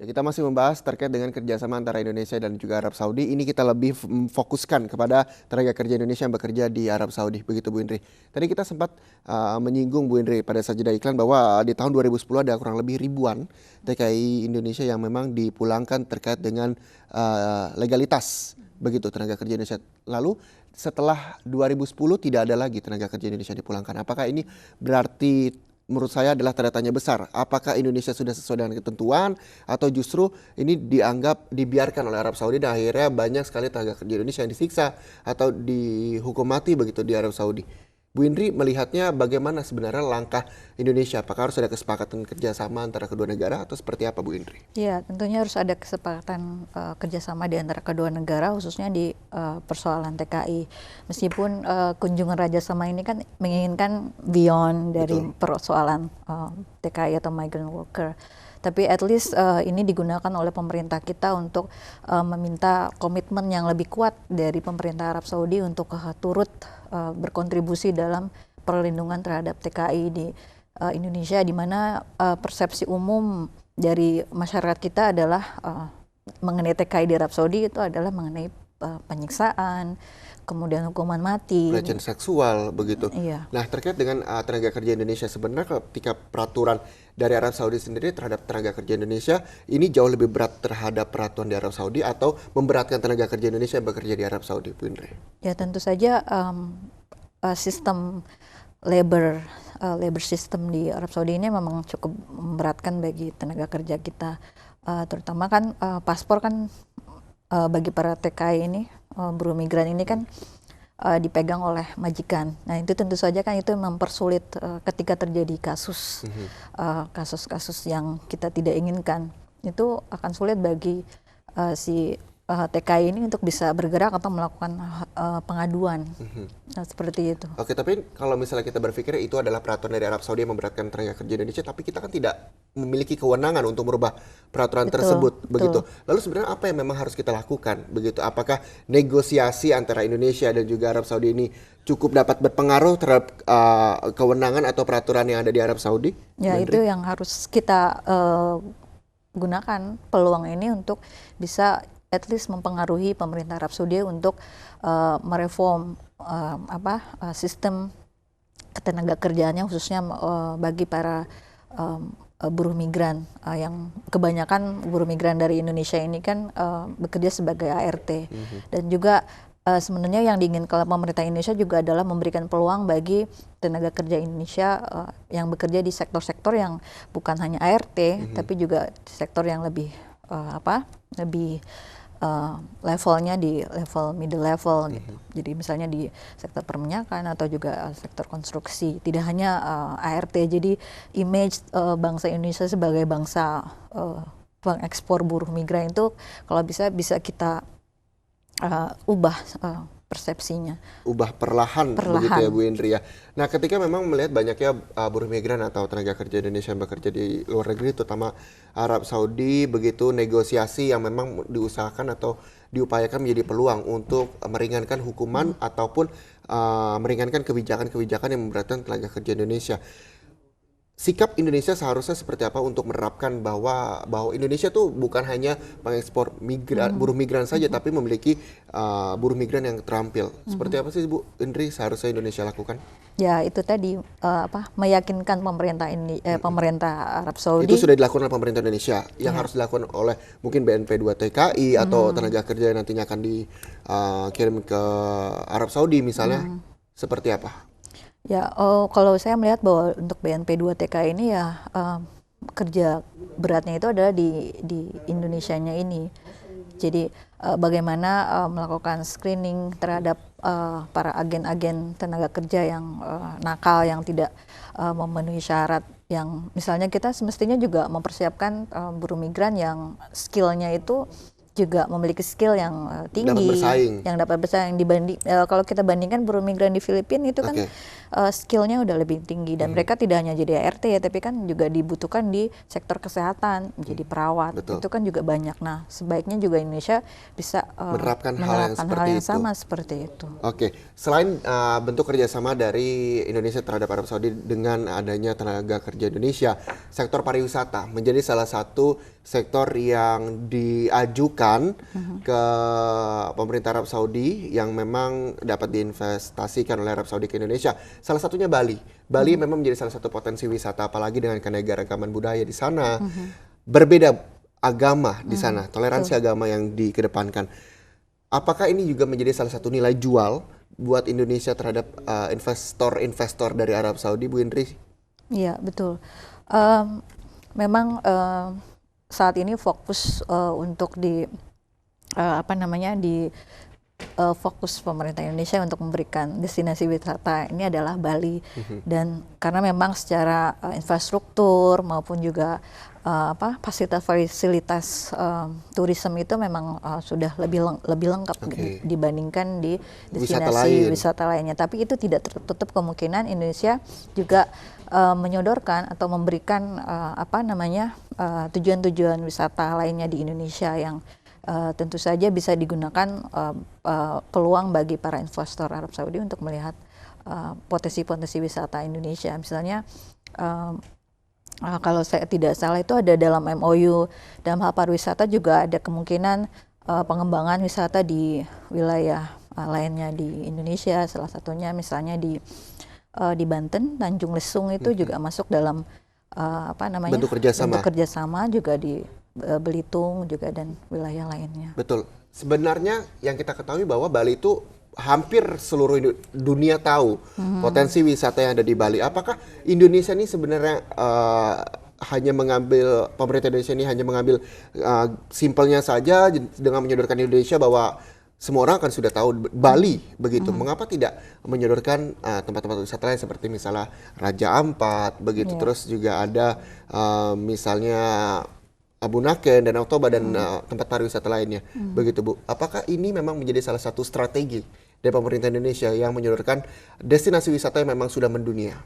Ya, kita masih membahas terkait dengan kerjasama antara Indonesia dan juga Arab Saudi. Ini kita lebih fokuskan kepada tenaga kerja Indonesia yang bekerja di Arab Saudi, begitu Bu Indri. Tadi kita sempat menyinggung Bu Indri pada saat jeda iklan bahwa di tahun 2010 ada kurang lebih ribuan TKI Indonesia yang memang dipulangkan terkait dengan legalitas, begitu tenaga kerja Indonesia. Lalu setelah 2010 tidak ada lagi tenaga kerja Indonesia dipulangkan. Apakah ini berarti menurut saya adalah tanda tanya besar. Apakah Indonesia sudah sesuai dengan ketentuan atau justru ini dibiarkan oleh Arab Saudi dan akhirnya banyak sekali tenaga kerja Indonesia yang disiksa atau dihukum mati begitu di Arab Saudi. Bu Indri melihatnya bagaimana sebenarnya langkah Indonesia? Apakah harus ada kesepakatan kerjasama antara kedua negara atau seperti apa Bu Indri? Ya, tentunya harus ada kesepakatan kerjasama di antara kedua negara, khususnya di persoalan TKI. Meskipun kunjungan Raja Salman ini kan menginginkan beyond dari persoalan TKI atau migrant worker. Tapi at least ini digunakan oleh pemerintah kita untuk meminta komitmen yang lebih kuat dari pemerintah Arab Saudi untuk turut berkontribusi dalam perlindungan terhadap TKI di Indonesia, di mana persepsi umum dari masyarakat kita adalah mengenai TKI di Arab Saudi itu adalah mengenai penyiksaan, kemudian hukuman mati, pelecehan seksual begitu. Iya. Nah, terkait dengan tenaga kerja Indonesia, sebenarnya ketika peraturan dari Arab Saudi sendiri terhadap tenaga kerja Indonesia ini jauh lebih berat terhadap peraturan di Arab Saudi atau memberatkan tenaga kerja Indonesia yang bekerja di Arab Saudi, Bu Indri? Ya, tentu saja sistem labor system di Arab Saudi ini memang cukup memberatkan bagi tenaga kerja kita, terutama kan paspor kan bagi para TKI ini, buruh migran ini kan dipegang oleh majikan. Nah, itu tentu saja kan itu mempersulit ketika terjadi kasus-kasus yang kita tidak inginkan. Itu akan sulit bagi si TKI ini untuk bisa bergerak atau melakukan pengaduan. Nah, seperti itu. Oke, tapi kalau misalnya kita berpikir itu adalah peraturan dari Arab Saudi yang memberatkan tenaga kerja Indonesia, tapi kita kan tidak memiliki kewenangan untuk merubah peraturan tersebut, begitu. Lalu sebenarnya apa yang memang harus kita lakukan, begitu? Apakah negosiasi antara Indonesia dan juga Arab Saudi ini cukup dapat berpengaruh terhadap kewenangan atau peraturan yang ada di Arab Saudi? Ya, itu yang harus kita gunakan peluang ini untuk bisa at least mempengaruhi pemerintah Arab Saudi untuk mereform sistem ketenaga kerjaannya, khususnya bagi para buruh migran yang kebanyakan buruh migran dari Indonesia ini kan bekerja sebagai ART. Dan juga sebenarnya yang diinginkan oleh pemerintah Indonesia juga adalah memberikan peluang bagi tenaga kerja Indonesia yang bekerja di sektor-sektor yang bukan hanya ART, tapi juga sektor yang lebih lebih levelnya di level middle level gitu. Jadi misalnya di sektor perminyakan atau juga sektor konstruksi, tidak hanya ART. Jadi image bangsa Indonesia sebagai bangsa pengekspor buruh migran itu kalau bisa kita ubah persepsinya. Ubah perlahan. Begitu ya Bu Indri ya. Nah, ketika memang melihat banyaknya buruh migran atau tenaga kerja Indonesia yang bekerja di luar negeri, terutama Arab Saudi, begitu negosiasi yang memang diusahakan atau diupayakan menjadi peluang untuk meringankan hukuman ataupun meringankan kebijakan-kebijakan yang memberatkan tenaga kerja Indonesia. Sikap Indonesia seharusnya seperti apa untuk menerapkan bahwa Indonesia tuh bukan hanya mengekspor buruh migran saja, tapi memiliki buruh migran yang terampil. Seperti apa sih Bu Indri seharusnya Indonesia lakukan? Ya, itu tadi meyakinkan pemerintah Arab Saudi. Itu sudah dilakukan oleh pemerintah Indonesia. Yang harus dilakukan oleh mungkin BNP 2 TKI atau tenaga kerja yang nantinya akan dikirim ke Arab Saudi misalnya. Seperti apa? Ya, kalau saya melihat bahwa untuk BNP 2 TK ini ya kerja beratnya itu adalah di Indonesianya ini. Jadi bagaimana melakukan screening terhadap para agen-agen tenaga kerja yang nakal, yang tidak memenuhi syarat. Yang misalnya kita semestinya juga mempersiapkan buruh migran yang skillnya itu juga memiliki skill yang tinggi, yang dapat bersaing dibanding kalau kita bandingkan buruh migran di Filipina itu kan skillnya udah lebih tinggi dan mereka tidak hanya jadi ART ya, tapi kan juga dibutuhkan di sektor kesehatan, menjadi perawat. Betul. Itu kan juga banyak. Nah, sebaiknya juga Indonesia bisa Menerapkan hal yang sama seperti itu. Oke, selain bentuk kerjasama dari Indonesia terhadap Arab Saudi dengan adanya tenaga kerja Indonesia, sektor pariwisata menjadi salah satu sektor yang diajukan ke pemerintah Arab Saudi yang memang dapat diinvestasikan oleh Arab Saudi ke Indonesia. Salah satunya Bali. Bali memang menjadi salah satu potensi wisata, apalagi dengan keanekaragaman budaya di sana. Berbeda agama di sana, toleransi agama yang dikedepankan. Apakah ini juga menjadi salah satu nilai jual buat Indonesia terhadap investor-investor dari Arab Saudi, Bu Indri? Iya, betul. Memang saat ini fokus untuk fokus pemerintah Indonesia untuk memberikan destinasi wisata ini adalah Bali. Dan karena memang secara infrastruktur maupun juga fasilitas tourism itu memang sudah lebih lengkap dibandingkan di destinasi wisata lainnya. Tapi itu tidak tertutup kemungkinan Indonesia juga menyodorkan atau memberikan tujuan-tujuan wisata lainnya di Indonesia yang tentu saja bisa digunakan peluang bagi para investor Arab Saudi untuk melihat potensi-potensi wisata Indonesia. Misalnya kalau saya tidak salah itu ada dalam MOU dalam hal pariwisata juga ada kemungkinan pengembangan wisata di wilayah lainnya di Indonesia, salah satunya misalnya di Banten, Tanjung Lesung itu juga masuk dalam bentuk kerjasama juga di Belitung juga dan wilayah lainnya. Betul. Sebenarnya yang kita ketahui bahwa Bali itu hampir seluruh dunia tahu potensi wisata yang ada di Bali. Apakah Indonesia ini sebenarnya pemerintah Indonesia ini hanya mengambil simpelnya saja dengan menyodorkan Indonesia bahwa semua orang akan sudah tahu Bali begitu. Mengapa tidak menyodorkan tempat-tempat wisata lain seperti misalnya Raja Ampat begitu. Terus juga ada misalnya Abu Naken, Danau Toba dan tempat pariwisata lainnya. Begitu, Bu. Apakah ini memang menjadi salah satu strategi dari pemerintah Indonesia yang menyodorkan destinasi wisata yang memang sudah mendunia?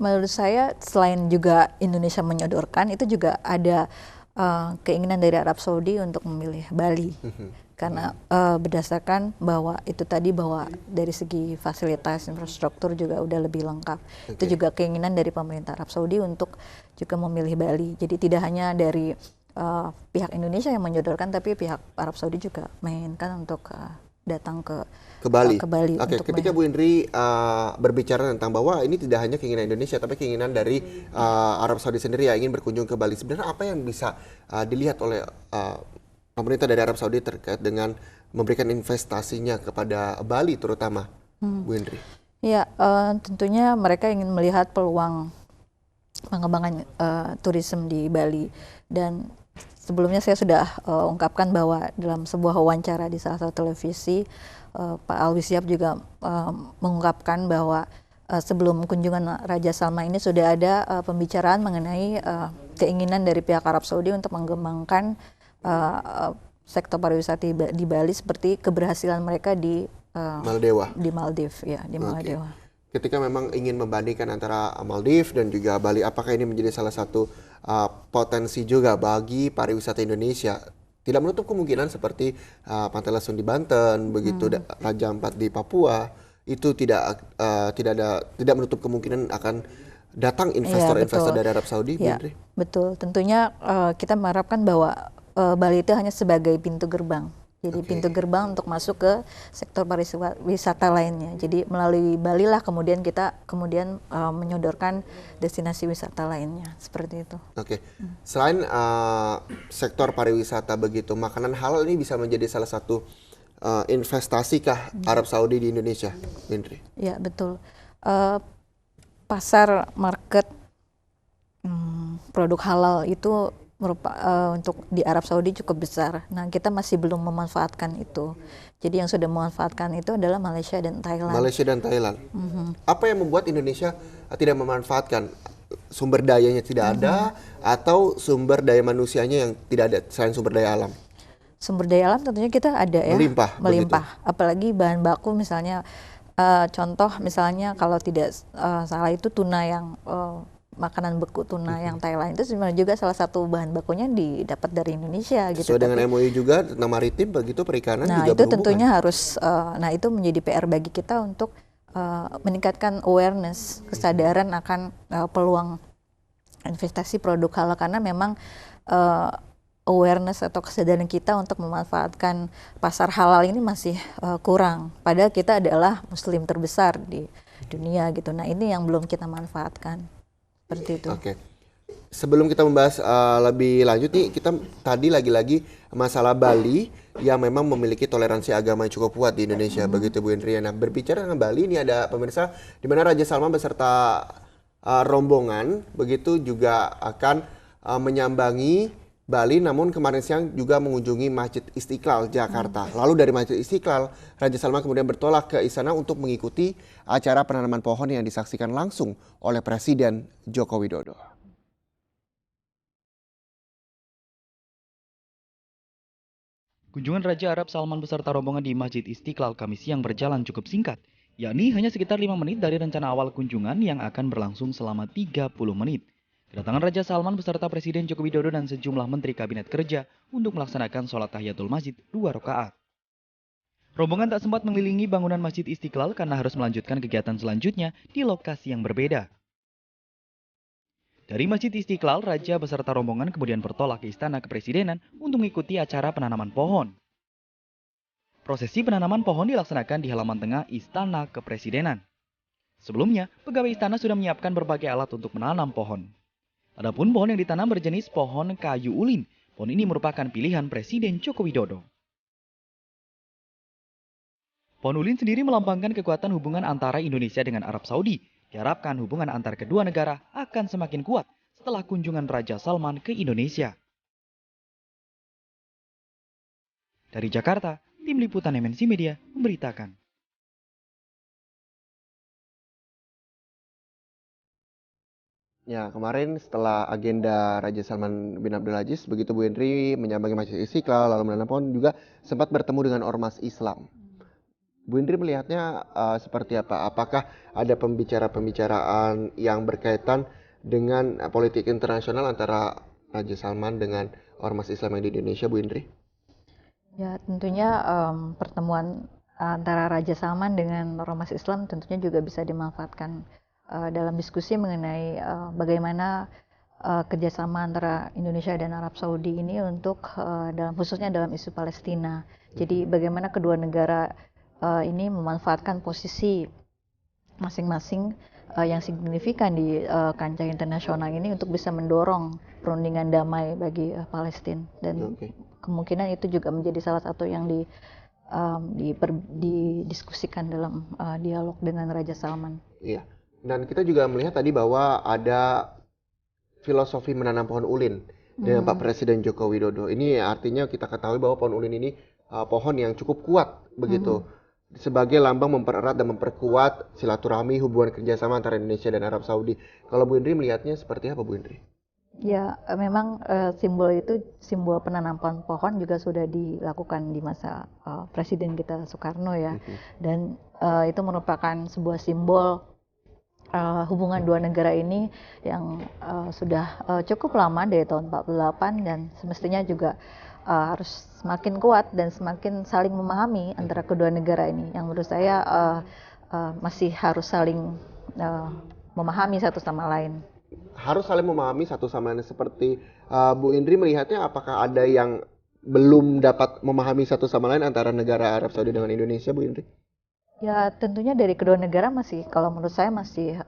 Menurut saya selain juga Indonesia menyodorkan, itu juga ada keinginan dari Arab Saudi untuk memilih Bali. Karena berdasarkan bahwa itu tadi bahwa dari segi fasilitas infrastruktur juga udah lebih lengkap. Itu juga keinginan dari pemerintah Arab Saudi untuk juga memilih Bali. Jadi tidak hanya dari pihak Indonesia yang menyodorkan, tapi pihak Arab Saudi juga menginginkan untuk datang ke Bali. Oke, ketika Bu Indri berbicara tentang bahwa ini tidak hanya keinginan Indonesia, tapi keinginan dari Arab Saudi sendiri yang ingin berkunjung ke Bali. Sebenarnya apa yang bisa dilihat oleh pemerintah dari Arab Saudi terkait dengan memberikan investasinya kepada Bali terutama, Bu Indri? Ya, tentunya mereka ingin melihat peluang pengembangan turisme di Bali. Dan sebelumnya saya sudah ungkapkan bahwa dalam sebuah wawancara di salah satu televisi, Pak Alwi Siap juga mengungkapkan bahwa sebelum kunjungan Raja Salman ini sudah ada pembicaraan mengenai keinginan dari pihak Arab Saudi untuk mengembangkan sektor pariwisata di Bali seperti keberhasilan mereka di Maldives. Ketika memang ingin membandingkan antara Maldives dan juga Bali, apakah ini menjadi salah satu potensi juga bagi pariwisata Indonesia? Tidak menutup kemungkinan seperti Pantai Lesung di Banten, begitu Raja Ampat di Papua, itu tidak menutup kemungkinan akan datang investor-investor dari Arab Saudi, Bu Indri? Betul. Tentunya kita mengharapkan bahwa Bali itu hanya sebagai pintu gerbang. Jadi pintu gerbang untuk masuk ke sektor pariwisata lainnya. Jadi melalui Bali lah kemudian kita menyodorkan destinasi wisata lainnya, seperti itu. Selain sektor pariwisata begitu, makanan halal ini bisa menjadi salah satu investasikah Arab Saudi di Indonesia, Indri? Ya, betul. Pasar market produk halal itu untuk di Arab Saudi cukup besar. Nah, kita masih belum memanfaatkan itu. Jadi yang sudah memanfaatkan itu adalah Malaysia dan Thailand. Apa yang membuat Indonesia tidak memanfaatkan? Sumber dayanya tidak ada atau sumber daya manusianya yang tidak ada selain sumber daya alam? sumber daya alam tentunya kita ada ya, Melimpah begitu. melimpah. Apalagi bahan baku misalnya, contoh misalnya kalau tidak salah itu tuna yang makanan beku tuna yang Thailand itu sebenarnya juga salah satu bahan bakunya didapat dari Indonesia gitu. Sesuai dengan Tapi MOU juga tentang maritim begitu, perikanan nah juga itu berhubungan. tentunya harus, nah itu menjadi PR bagi kita untuk meningkatkan awareness, kesadaran akan peluang investasi produk halal, karena memang awareness atau kesadaran kita untuk memanfaatkan pasar halal ini masih kurang. Padahal kita adalah muslim terbesar di dunia gitu. Nah ini yang belum kita manfaatkan. Seperti itu. Oke. Sebelum kita membahas lebih lanjut nih, kita tadi lagi-lagi masalah Bali yang memang memiliki toleransi agama yang cukup kuat di Indonesia, begitu Bu Indri. Nah, berbicara dengan Bali, ini ada pemirsa di mana Raja Salman beserta rombongan begitu juga akan menyambangi Bali, namun kemarin siang juga mengunjungi Masjid Istiqlal Jakarta. Lalu dari Masjid Istiqlal, Raja Salman kemudian bertolak ke istana untuk mengikuti acara penanaman pohon yang disaksikan langsung oleh Presiden Joko Widodo. Kunjungan Raja Arab Salman beserta rombongan di Masjid Istiqlal Kamis siang berjalan cukup singkat, yakni hanya sekitar 5 menit dari rencana awal kunjungan yang akan berlangsung selama 30 menit. Kedatangan Raja Salman beserta Presiden Joko Widodo dan sejumlah menteri kabinet kerja untuk melaksanakan sholat tahiyatul masjid 2 rakaat. Rombongan tak sempat mengelilingi bangunan Masjid Istiqlal karena harus melanjutkan kegiatan selanjutnya di lokasi yang berbeda. Dari Masjid Istiqlal, Raja beserta rombongan kemudian bertolak ke Istana Kepresidenan untuk mengikuti acara penanaman pohon. Prosesi penanaman pohon dilaksanakan di halaman tengah Istana Kepresidenan. Sebelumnya, pegawai istana sudah menyiapkan berbagai alat untuk menanam pohon. Adapun pohon yang ditanam berjenis pohon kayu ulin. Pohon ini merupakan pilihan Presiden Joko Widodo. Pohon ulin sendiri melambangkan kekuatan hubungan antara Indonesia dengan Arab Saudi. Diharapkan hubungan antar kedua negara akan semakin kuat setelah kunjungan Raja Salman ke Indonesia. Dari Jakarta, tim liputan MNC Media memberitakan. Ya, kemarin setelah agenda Raja Salman bin Abdul Aziz, begitu Bu Henry menyambangi Masjid Istiqlal lalu menanam pohon, juga sempat bertemu dengan ormas Islam. Bu Indri melihatnya seperti apa? Apakah ada pembicaraan yang berkaitan dengan politik internasional antara Raja Salman dengan ormas Islam yang di Indonesia, Bu Indri? Ya tentunya pertemuan antara Raja Salman dengan ormas Islam tentunya juga bisa dimanfaatkan dalam diskusi mengenai bagaimana kerjasama antara Indonesia dan Arab Saudi ini untuk khususnya dalam isu Palestina. Jadi bagaimana kedua negara ini memanfaatkan posisi masing-masing yang signifikan di kancah internasional ini untuk bisa mendorong perundingan damai bagi Palestina, dan kemungkinan itu juga menjadi salah satu yang didiskusikan dalam dialog dengan Raja Salman. Iya, dan kita juga melihat tadi bahwa ada filosofi menanam pohon ulin dengan Pak Presiden Joko Widodo. Ini artinya kita ketahui bahwa pohon ulin ini pohon yang cukup kuat begitu. Sebagai lambang mempererat dan memperkuat silaturahmi hubungan kerjasama antara Indonesia dan Arab Saudi. Kalau Bu Indri melihatnya seperti apa, Bu Indri? Ya, memang simbol itu, simbol penanaman pohon juga sudah dilakukan di masa Presiden kita Soekarno ya. Dan itu merupakan sebuah simbol hubungan dua negara ini yang sudah cukup lama dari tahun 48, dan semestinya juga harus semakin kuat dan semakin saling memahami antara kedua negara ini, yang menurut saya masih harus saling memahami satu sama lain. Harus saling memahami satu sama lain, seperti Bu Indri melihatnya, apakah ada yang belum dapat memahami satu sama lain antara negara Arab Saudi dengan Indonesia, Bu Indri? Ya tentunya dari kedua negara masih, kalau menurut saya masih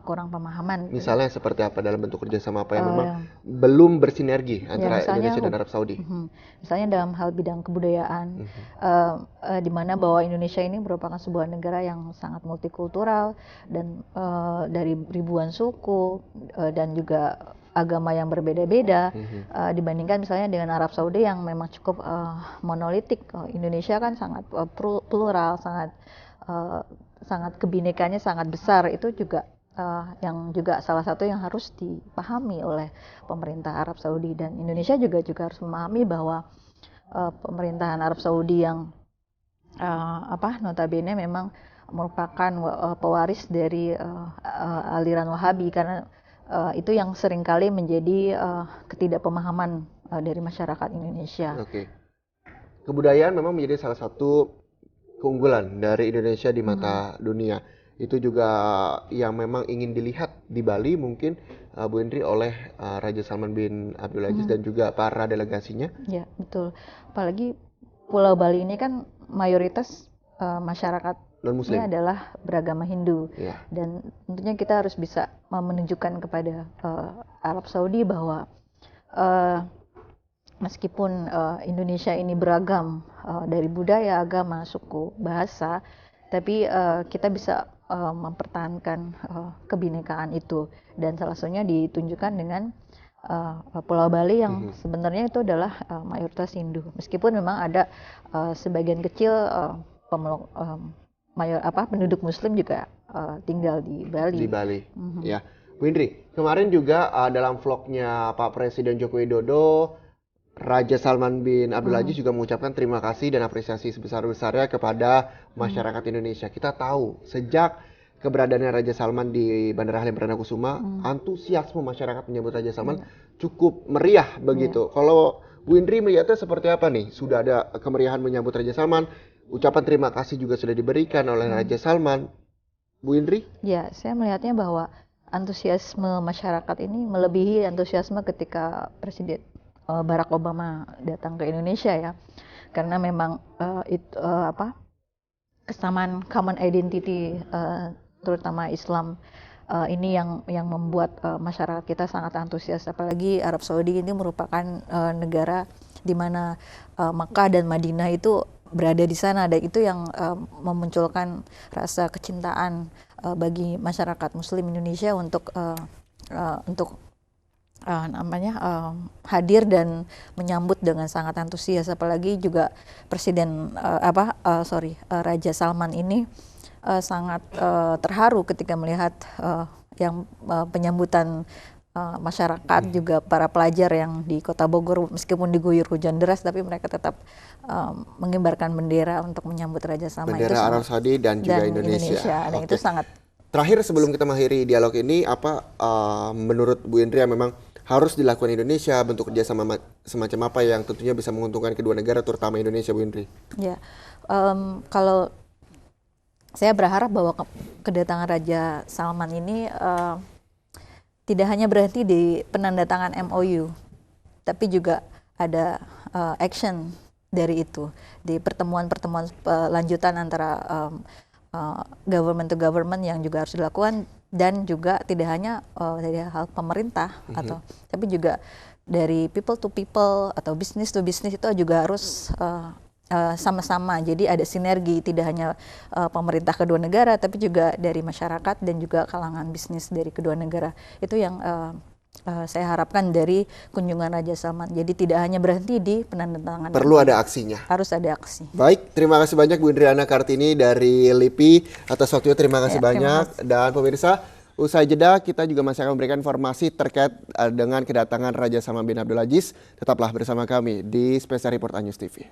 kurang pemahaman. Misalnya seperti apa, dalam bentuk kerjasama apa yang memang belum bersinergi antara Indonesia dan Arab Saudi? Misalnya dalam hal bidang kebudayaan, di mana bahwa Indonesia ini merupakan sebuah negara yang sangat multikultural dan dari ribuan suku dan juga agama yang berbeda-beda dibandingkan misalnya dengan Arab Saudi yang memang cukup monolitik. Indonesia kan sangat plural, sangat kebinekannya sangat besar. Itu juga yang juga salah satu yang harus dipahami oleh pemerintah Arab Saudi, dan Indonesia juga harus memahami bahwa pemerintahan Arab Saudi yang notabene memang merupakan pewaris dari aliran Wahabi, karena itu yang seringkali menjadi ketidakpemahaman dari masyarakat Indonesia. Oke. Kebudayaan memang menjadi salah satu keunggulan dari Indonesia di mata dunia. Itu juga yang memang ingin dilihat di Bali mungkin Bu Indri oleh Raja Salman bin Abdulaziz dan juga para delegasinya. Ya, betul. Apalagi Pulau Bali ini kan mayoritas masyarakat Non-Muslim. ini adalah beragama Hindu, Ya. dan tentunya kita harus bisa menunjukkan kepada Arab Saudi bahwa meskipun Indonesia ini beragam dari budaya, agama, suku, bahasa, tapi kita bisa mempertahankan kebinekaan itu, dan salah satunya ditunjukkan dengan Pulau Bali yang sebenarnya itu adalah mayoritas Hindu, meskipun memang ada sebagian kecil penduduk Muslim juga tinggal di Bali. Di Bali. Ya, Bu Indri, kemarin juga dalam vlognya Pak Presiden Joko Widodo, Raja Salman bin Abdulaziz juga mengucapkan terima kasih dan apresiasi sebesar-besarnya kepada masyarakat Indonesia. Kita tahu sejak keberadaannya Raja Salman di Bandara Halim Perdana Kusuma, antusiasme masyarakat menyambut Raja Salman cukup meriah begitu. Kalau Bu Indri melihatnya seperti apa nih? Sudah ada kemeriahan menyambut Raja Salman, ucapan terima kasih juga sudah diberikan oleh Raja Salman. Bu Indri? Ya, saya melihatnya bahwa antusiasme masyarakat ini melebihi antusiasme ketika Presiden Barack Obama datang ke Indonesia, ya, karena memang kesamaan common identity, terutama Islam, ini yang membuat masyarakat kita sangat antusias. Apalagi Arab Saudi ini merupakan negara di mana Makkah dan Madinah itu berada di sana, dan itu yang memunculkan rasa kecintaan bagi masyarakat Muslim Indonesia untuk hadir dan menyambut dengan sangat antusias. Apalagi juga Raja Salman ini sangat terharu ketika melihat penyambutan masyarakat, juga para pelajar yang di Kota Bogor, meskipun diguyur hujan deras, tapi mereka tetap mengibarkan bendera untuk menyambut Raja Salman. Bendera Arab Saudi dan juga Indonesia. Dan itu sangat. Terakhir sebelum kita mengakhiri dialog ini, apa menurut Bu Indri yang memang harus dilakukan Indonesia, bentuk kerjasama semacam apa yang tentunya bisa menguntungkan kedua negara, terutama Indonesia, Bu Indri? Ya, kalau saya berharap bahwa kedatangan Raja Salman ini tidak hanya berhenti di penandatangan MOU, tapi juga ada action dari itu, di pertemuan-pertemuan lanjutan antara government to government yang juga harus dilakukan, dan juga tidak hanya dari hal pemerintah tapi juga dari people to people atau business to business, itu juga harus sama-sama. Jadi ada sinergi, tidak hanya pemerintah kedua negara, tapi juga dari masyarakat dan juga kalangan bisnis dari kedua negara. Itu yang saya harapkan dari kunjungan Raja Salman. Jadi tidak hanya berhenti di penandatanganan. Perlu ada aksinya. Harus ada aksi. Baik, terima kasih banyak Bu Indriana Kartini dari LIPI atas waktunya. Terima kasih banyak. Dan pemirsa, usai jeda kita juga masih akan memberikan informasi terkait dengan kedatangan Raja Salman bin Abdulaziz. Tetaplah bersama kami di Special Report Anyus TV.